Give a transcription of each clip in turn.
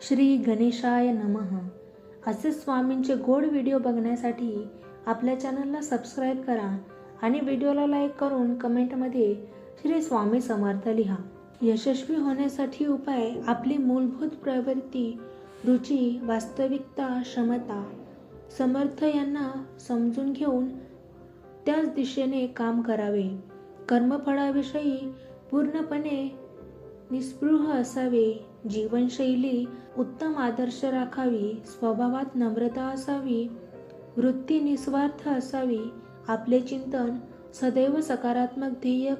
श्री गणेशाय नमः. असे स्वामींचे गोड व्हिडिओ बघण्यासाठी आपल्या चॅनलला सबस्क्राईब करा आणि व्हिडिओला लाईक करून कमेंटमध्ये श्री स्वामी समर्थ लिहा. यशस्वी होण्यासाठी उपाय: आपली मूलभूत प्रवृत्ती, रुची, वास्तविकता, क्षमता, समर्थ यांना समजून घेऊन त्याच दिशेने काम करावे. कर्मफळाविषयी पूर्णपणे निस्पृह असावे. जीवनशैली उत्तम आदर्श राखावी. स्वभावात नम्रता असावी. वृत्ती निस्वार्थ असावी. आपले चिंतन सदैव सकारात्मक ध्येय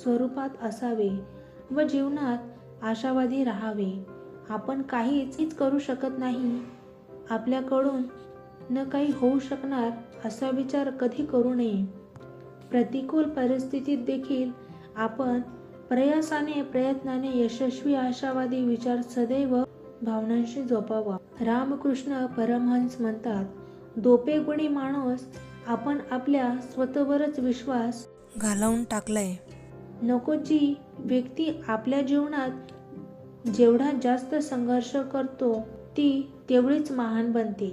स्वरूपात असावे व जीवनात आशावादी राहावे. आपण काहीच करू शकत नाही, आपल्याकडून न काही होऊ शकणार असा विचार कधी करू नये. प्रतिकूल परिस्थितीत देखील आपण प्रयत्नाने यशस्वी आशावादी विचार सदैव भावनांशी जोपावा. रामकृष्ण परमहंस म्हणतात, दोपे गुणी माणूस आपण आपल्या स्वतःवरच विश्वास घालवून टाकलाय. नको जी व्यक्ती आपल्या जीवनात जेवढा जास्त संघर्ष करतो ती तेवढीच महान बनते.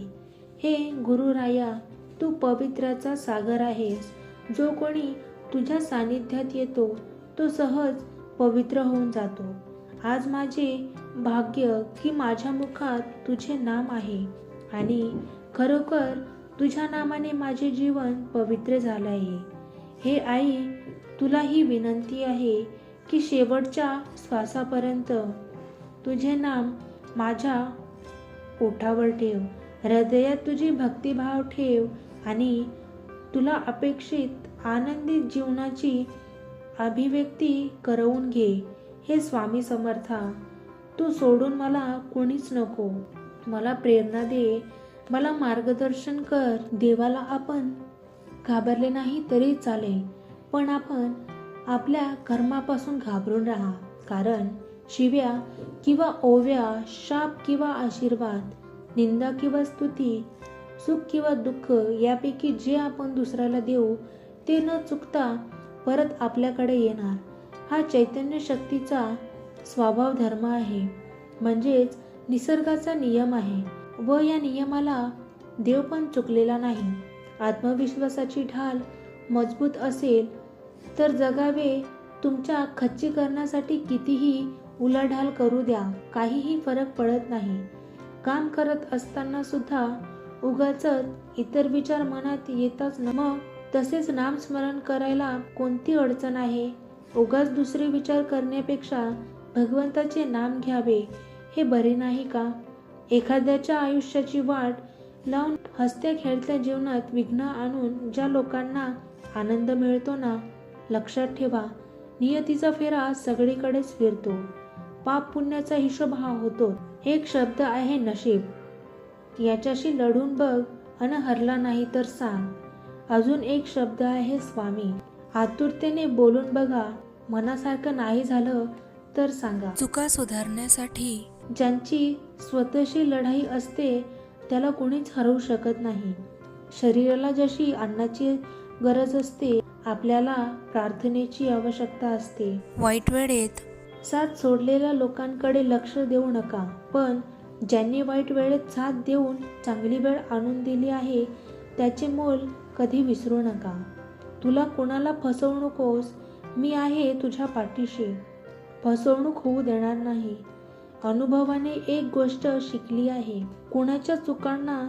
हे गुरुराया, तू पवित्राचा सागर आहेस. जो कोणी तुझ्या सानिध्यात येतो तो सहज पवित्र होऊन जातो. आज माझे भाग्य की माझ्या मुखात तुझे नाम आहे आणि खरोखर तुझ्या नामाने माझे जीवन पवित्र झाले आहे. हे आई, तुला ही विनंती आहे की शेवटच्या श्वासापर्यंत तुझे नाम माझ्या ओठावर ठेव. हृदयात तुझी भक्तिभाव ठेव आणि तुला अपेक्षित आनंदित जीवनाची अभिव्यक्ती करवून घे. हे स्वामी समर्था, तू सोडून मला कोणीच नको. मला प्रेरणा दे, मला मार्गदर्शन कर. देवाला आपण घाबरले नाही तरी चालेल, पण आपण आपल्या कर्मापासून घाबरून राहा. कारण शिव्या किंवा ओव्या, शाप किंवा आशीर्वाद, निंदा किंवा स्तुती, सुख किंवा दुःख यापैकी जे आपण दुसऱ्याला देऊ ते न चुकता परत आपल्याकडे येणार. हा चैतन्य शक्तीचा स्वभाव धर्म आहे, म्हणजेच निसर्गाचा नियम आहे व या नियमाला देव पण चुकलेला नाही. आत्मविश्वासाची ढाल मजबूत असेल तर जगावे तुमच्या खच्चीकरणासाठी कितीही उलाढाल करू द्या, काहीही फरक पडत नाही. काम करत असताना सुद्धा उगाचच इतर विचार मनात येताच ना, मग तसेच नामस्मरण करायला कोणती अडचण आहे? उगाच दुसरे विचार करण्यापेक्षा भगवंताचे नाम घ्यावे हे बरे नाही का? एखाद्याच्या आयुष्याची वाट लावून हसत्या खेळत्या जीवनात विघ्न आणून ज्या लोकांना आनंद मिळतो ना, लक्षात ठेवा, नियतीचा फेरा सगळीकडेच फिरतो. पाप पुण्याचा हिशोब हा होतो. एक शब्द आहे नशीब, याच्याशी लढून बघ अन हरला नाही तर सांग. अजून एक शब्द आहे स्वामी, आतुरतेने बोलून बघा, मनासारखं नाही झालं तर सांगा. चुका सुधारण्यासाठी ज्यांची स्वतःशी लढाई असते त्याला कोणीच हरवू शकत नाही. शरीराला जशी अन्नाची गरज असते, आपल्याला प्रार्थनेची आवश्यकता असते. वाईट वेळेत साथ सोडलेल्या लोकांकडे लक्ष देऊ नका, पण ज्यांनी वाईट वेळेत साथ देऊन चांगली वेळ आणून दिली आहे त्याचे मोल कधी विसरू नका. तुला कोणाला फसवू नकोस, मी आहे तुझ्या पाठीशी. फसवणूक होऊ देणार नाही. अनुभवाने एक गोष्ट शिकली आहे, कोणाच्या चुकांना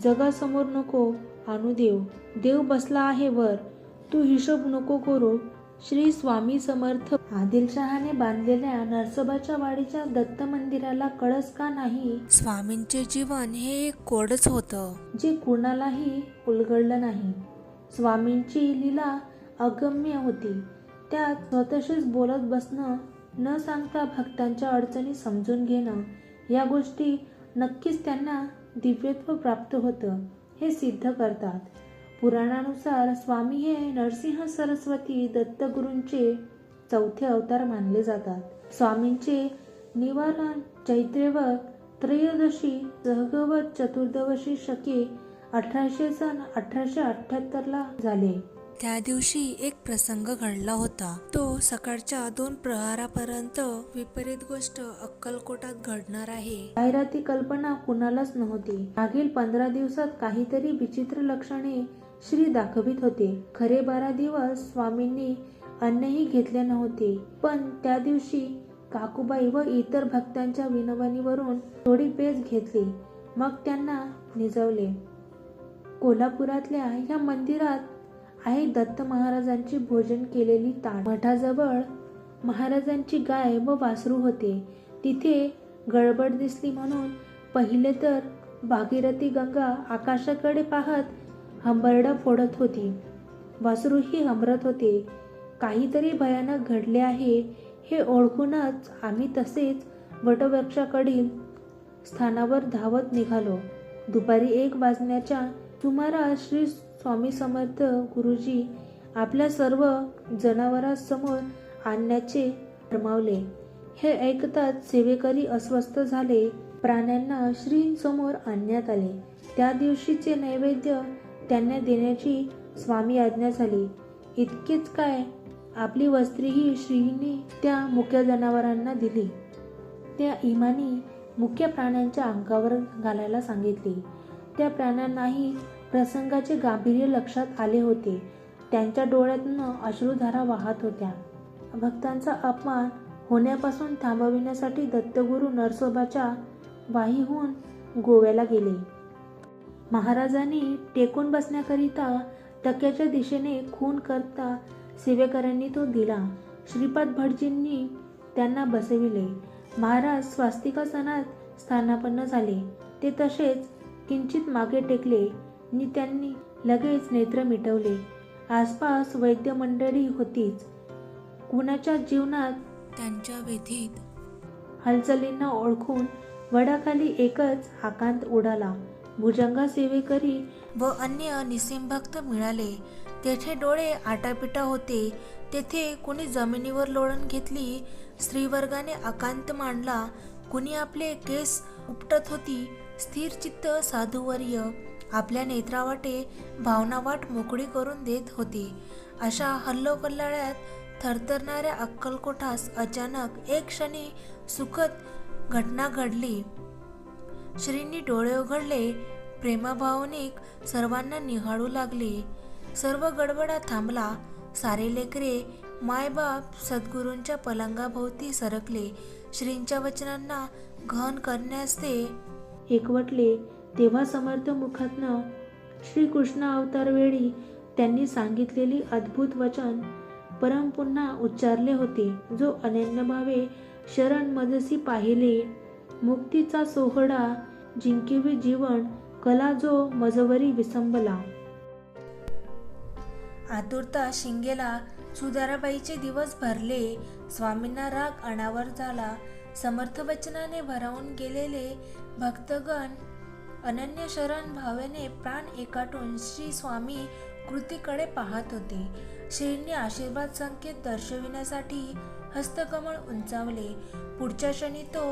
जगासमोर नको आणू देव. देव बसला आहे वर, तू हिशोब नको करू. श्री स्वामी समर्थ. आदिलशहाने बांधलेल्या नरसोबाच्या वाडीच्या दत्त मंदिराला कळस का नाही? स्वामींचे जीवन हे एक कोडच होतं, जे कुणालाही उलगडलं नाही. स्वामींची लीला अगम्य होती. त्यात स्वतःशीच बोलत बसणं, न सांगता भक्तांच्या अडचणी समजून घेणं, या गोष्टी नक्कीच त्यांना दिव्यत्व प्राप्त होतं हे सिद्ध करतात. पुराणानुसार स्वामी हे नरसिंह सरस्वती दत्तगुरूंचे चौथे अवतार मानले जातात. स्वामींचे निवारण चैत्रवत त्रयोदशी सहगवत चतुर्दशी शके 1800 सन 1878 ला झाले. त्या दिवशी एक प्रसंग घडला होता. तो सकाळच्या 2 प्रहारापर्यंत विपरीत गोष्ट अक्कलकोटात घडणार आहे. जाहिराती कल्पना कुणालाच नव्हती. मागील 15 दिवसात काहीतरी विचित्र लक्षणे श्री दाखवित होते. खरे 12 दिवस स्वामींनी अन्नही घेतले नव्हते, पण त्या दिवशी काकूबाई व इतर भक्तांच्या विनवणीवरून थोडी पेज घेतली. मग त्यांना निजवले. कोल्हापुरातल्या या मंदिरात आहे दत्त महाराजांची भोजन केलेली ताट. मठाजवळ महाराजांची गाय व वासरू होते. तिथे गडबड दिसली म्हणून पहिले तर भागीरथी गंगा आकाशाकडे पाहत हंबरडा फोडत होती. वासरूही हंबरत होते. काहीतरी भयानक घडले आहे हे ओळखूनच आम्ही तसेच वटवृक्षाकडील स्थानावर धावत निघालो. दुपारी 1 वाजण्याच्या सुमारास श्री स्वामी समर्थ गुरुजी आपल्या सर्व जनावरांसमोर आणण्याचे फरमावले. हे ऐकताच सेवेकरी अस्वस्थ झाले. प्राण्यांना श्रींसमोर आणण्यात आले. त्या दिवशीचे नैवेद्य त्यांना देण्याची स्वामी आज्ञा झाली. इतकेच काय, आपली वस्त्रेही श्रींनी त्या मुक्या जनावरांना दिली. त्या इमानी मुख्य प्राण्यांच्या अंगावर घालायला सांगितले. त्या प्राण्यांनाही प्रसंगाचे गांभीर्य लक्षात आले होते. त्यांच्या डोळ्यातून अश्रुधारा वाहत होत्या. भक्तांचा अपमान होण्यापासून थांबविण्यासाठी दत्तगुरू नरसोबाच्या वाहीहून गोव्याला गेले. महाराजांनी टेकून बसण्याकरिता टक्क्याच्या दिशेने खून करता सेवेकऱ्यांनी तो दिला. श्रीपाद भटजींनी त्यांना बसविले. महाराज स्वास्तिकासनात स्थानापन्न झाले. ते तसेच किंचित मागे टेकले आणि त्यांनी लगेच नेत्र मिटवले. आसपास वैद्य मंडळी होतीच. कुणाच्या जीवनात त्यांच्या वेधीत हालचालींना ओळखून वडाखाली एकच आकांत उडाला. भुजंगा सेवेकरी व अन्य निसिंभक्त मिळाले. तेथे डोळे आटापिटा होते. तेथे कुणी जमिनीवर लोळण घेतली. स्त्रीवर्गाने आकांत मांडला. कुणी आपले केस उपटत होती. स्थिर चित्त साधुवर्य आपल्या नेत्रावाटे भावनावाट मोकळी करून देत होती. अशा हल्लोकल्लाळ्यात थरथरणाऱ्या अक्कलकोटास अचानक एक क्षणी सुखद घटना घडली. श्रींनी डोळे उघडले. प्रेमभावनिक सर्वांना निहाळू लागले. सर्व गडबडा थांबला. सारे लेकरे मायबाप सद्गुरूंच्या पलंगाभोवती सरकले. श्रींच्या वचनांना गहन करण्यास ते एकवटले. तेव्हा समर्थ मुखातनं श्रीकृष्ण अवतार वेळी त्यांनी सांगितलेली अद्भुत वचन परम पुन्हा उच्चारले होते. जो अनन्यभावे शरण मजसी पाहिले, मुक्तीचा सोहळा जिंकिवी जीवन, कला जो मजवरी विसंबला. आतुरता शिंगेला. सुधाराबाईचे दिवस भरले. स्वामींना राग अनावर झाला. समर्थ वचनाने भरावून गेलेले भक्तगण अनन्य शरण भावेने प्राण एकाटून श्री स्वामी कृतीकडे पाहत होते. श्रींनी आशीर्वाद संकेत दर्शविण्यासाठी हस्तकमळ उंचावले. पुढच्या क्षणी तो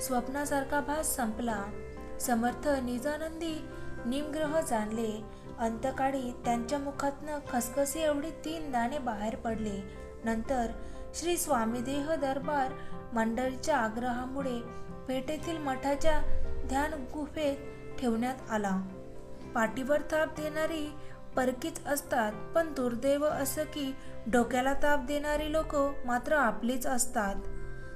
स्वप्नासारखा भास संपला. समर्थ निजानंदी निमग्रह जाणले. अंतकाळी त्यांच्या मुखातनं खसखसी एवढी 3 दाणे बाहेर पडले. नंतर श्री स्वामी देह दरबार मंडळीच्या आग्रहामुळे पेठेतील मठाच्या ध्यान गुफेत ठेवण्यात आला. पाठीवर ताप देणारी परकीच असतात, पण दुर्दैव असं की डोक्याला ताप देणारी लोक मात्र आपलीच असतात.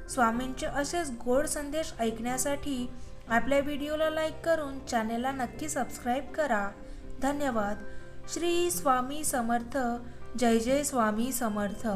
स्वामींचे असेच गोड संदेश ऐकण्यासाठी आपल्या व्हिडिओला लाईक करून चॅनेलला नक्की सबस्क्राईब करा. धन्यवाद. श्री स्वामी समर्थ. जय जय स्वामी समर्थ.